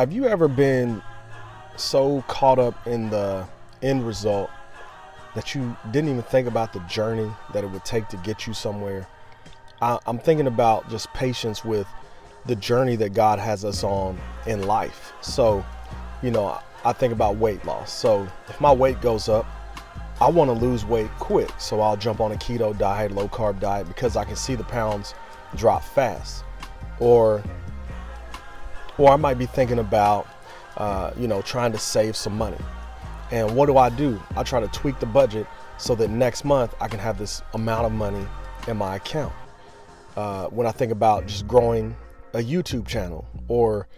Have you ever been so caught up in the end result that you didn't even think about the journey that it would take to get you somewhere? I'm thinking about just patience with the journey that God has us on in life. So, I think about weight loss. So if my weight goes up, I want to lose weight quick. So I'll jump on a keto diet, low carb diet, because I can see the pounds drop fast. Or I might be thinking about, trying to save some money. And what do? I try to tweak the budget so that next month I can have this amount of money in my account. When I think about just growing a YouTube channel or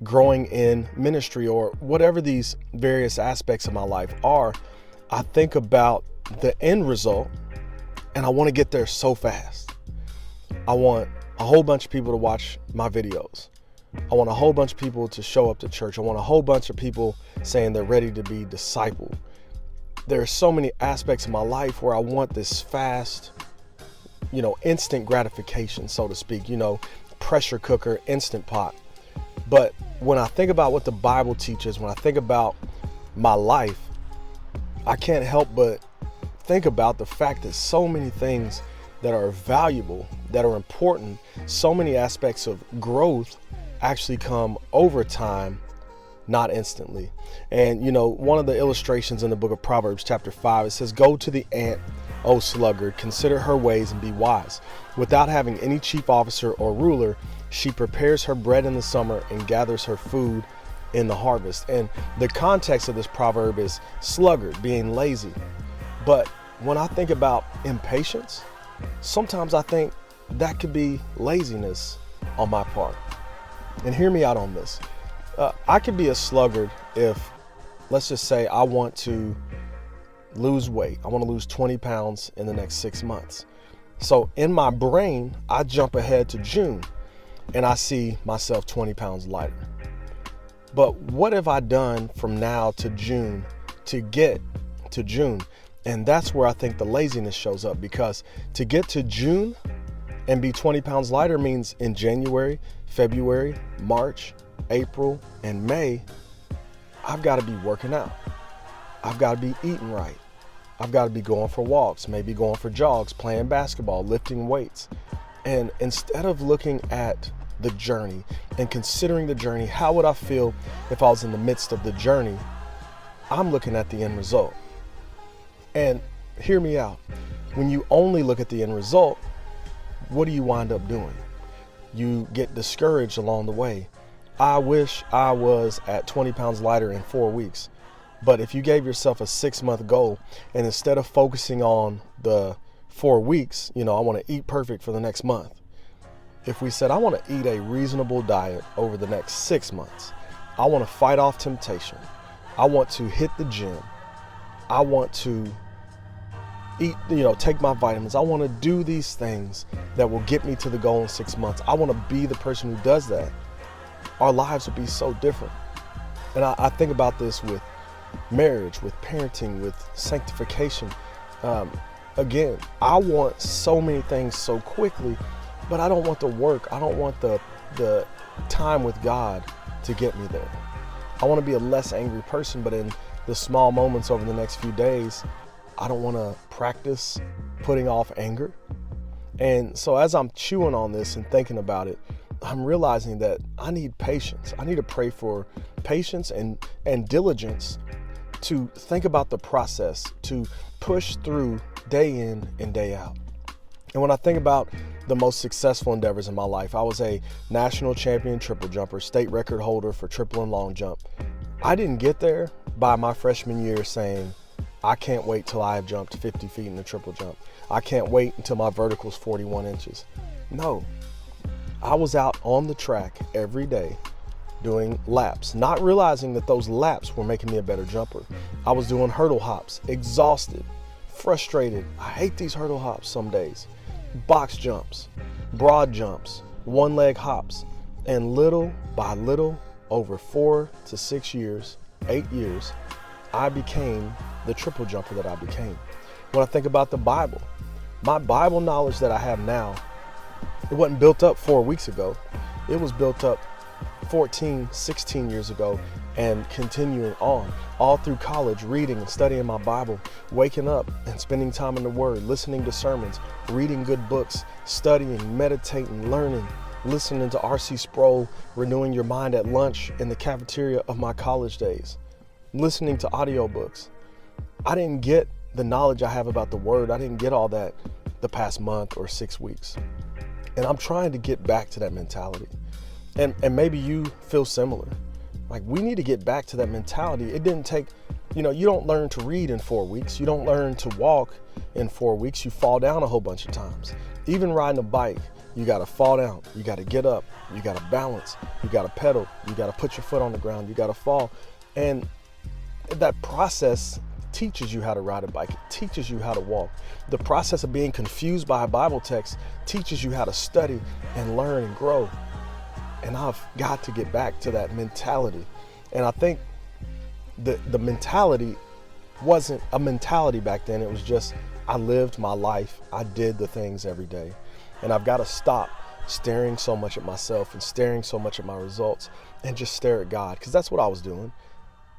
growing in ministry or whatever these various aspects of my life are, I think about the end result and I want to get there so fast. I want a whole bunch of people to watch my videos. I want a whole bunch of people to show up to church. I want a whole bunch of people saying they're ready to be discipled. There are so many aspects of my life where I want this fast, instant gratification, so to speak, pressure cooker, instant pot. But when I think about what the Bible teaches, when I think about my life, I can't help but think about the fact that so many things that are valuable, that are important, so many aspects of growth actually come over time, not instantly. And one of the illustrations in the book of Proverbs chapter 5, it says, "Go to the ant, O sluggard, consider her ways and be wise. Without having any chief officer or ruler, she prepares her bread in the summer and gathers her food in the harvest." And the context of this proverb is sluggard, being lazy. But when I think about impatience, sometimes I think that could be laziness on my part. And hear me out on this. I could be a sluggard if, let's just say, I want to lose weight. I want to lose 20 pounds in the next 6 months. So in my brain, I jump ahead to June and I see myself 20 pounds lighter. But what have I done from now to June to get to June? And that's where I think the laziness shows up, because to get to June and be 20 pounds lighter means in January, February, March, April, and May, I've got to be working out. I've got to be eating right. I've got to be going for walks, maybe going for jogs, playing basketball, lifting weights. And instead of looking at the journey and considering the journey, how would I feel if I was in the midst of the journey? I'm looking at the end result. And hear me out. When you only look at the end result, what do you wind up doing? You get discouraged along the way. I wish I was at 20 pounds lighter in 4 weeks. But if you gave yourself a 6-month goal, and instead of focusing on the 4 weeks, I want to eat perfect for the next month. If we said, I want to eat a reasonable diet over the next 6 months, I want to fight off temptation. I want to hit the gym. I want to eat, take my vitamins. I want to do these things that will get me to the goal in 6 months. I want to be the person who does that. Our lives would be so different. And I think about this with marriage, with parenting, with sanctification. Again, I want so many things so quickly, but I don't want the work. I don't want the time with God to get me there. I want to be a less angry person, but in the small moments over the next few days, I don't want to practice putting off anger. And so as I'm chewing on this and thinking about it, I'm realizing that I need patience. I need to pray for patience and diligence to think about the process, to push through day in and day out. And when I think about the most successful endeavors in my life, I was a national champion triple jumper, state record holder for triple and long jump. I didn't get there by my freshman year saying, I can't wait till I have jumped 50 feet in the triple jump. I can't wait until my vertical is 41 inches. No, I was out on the track every day doing laps, not realizing that those laps were making me a better jumper. I was doing hurdle hops, exhausted, frustrated. I hate these hurdle hops some days. Box jumps, broad jumps, one leg hops. And little by little, over 4 to 6 years, 8 years, I became the triple jumper that I became. When I think about the Bible, my Bible knowledge that I have now, it wasn't built up 4 weeks ago. It was built up 14, 16 years ago, and continuing on all through college, reading and studying my Bible, waking up and spending time in the Word, listening to sermons, reading good books, studying, meditating, learning, listening to R.C. Sproul, renewing your mind at lunch in the cafeteria of my college days, listening to audiobooks. I didn't get the knowledge I have about the Word. I didn't get all that the past month or 6 weeks. And I'm trying to get back to that mentality. And maybe you feel similar. Like, we need to get back to that mentality. It didn't take, you don't learn to read in 4 weeks. You don't learn to walk in 4 weeks. You fall down a whole bunch of times. Even riding a bike, you got to fall down. You got to get up. You got to balance. You got to pedal. You got to put your foot on the ground. You got to fall. And that process teaches you how to ride a bike. It teaches you how to walk. The process of being confused by a Bible text teaches you how to study and learn and grow. And I've got to get back to that mentality. And I think the mentality wasn't a mentality back then. It was just, I lived my life. I did the things every day. And I've got to stop staring so much at myself and staring so much at my results and just stare at God. Because that's what I was doing.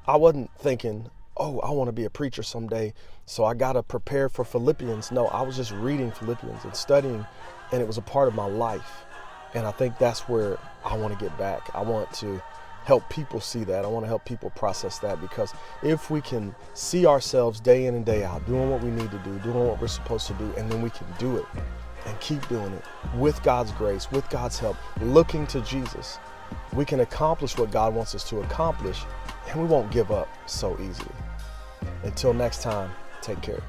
I wasn't thinking, oh, I want to be a preacher someday, so I got to prepare for Philippians. No, I was just reading Philippians and studying, and it was a part of my life. And I think that's where I want to get back. I want to help people see that. I want to help people process that, because if we can see ourselves day in and day out doing what we need to do, doing what we're supposed to do, and then we can do it and keep doing it with God's grace, with God's help, looking to Jesus, we can accomplish what God wants us to accomplish, and we won't give up so easily. Until next time, take care.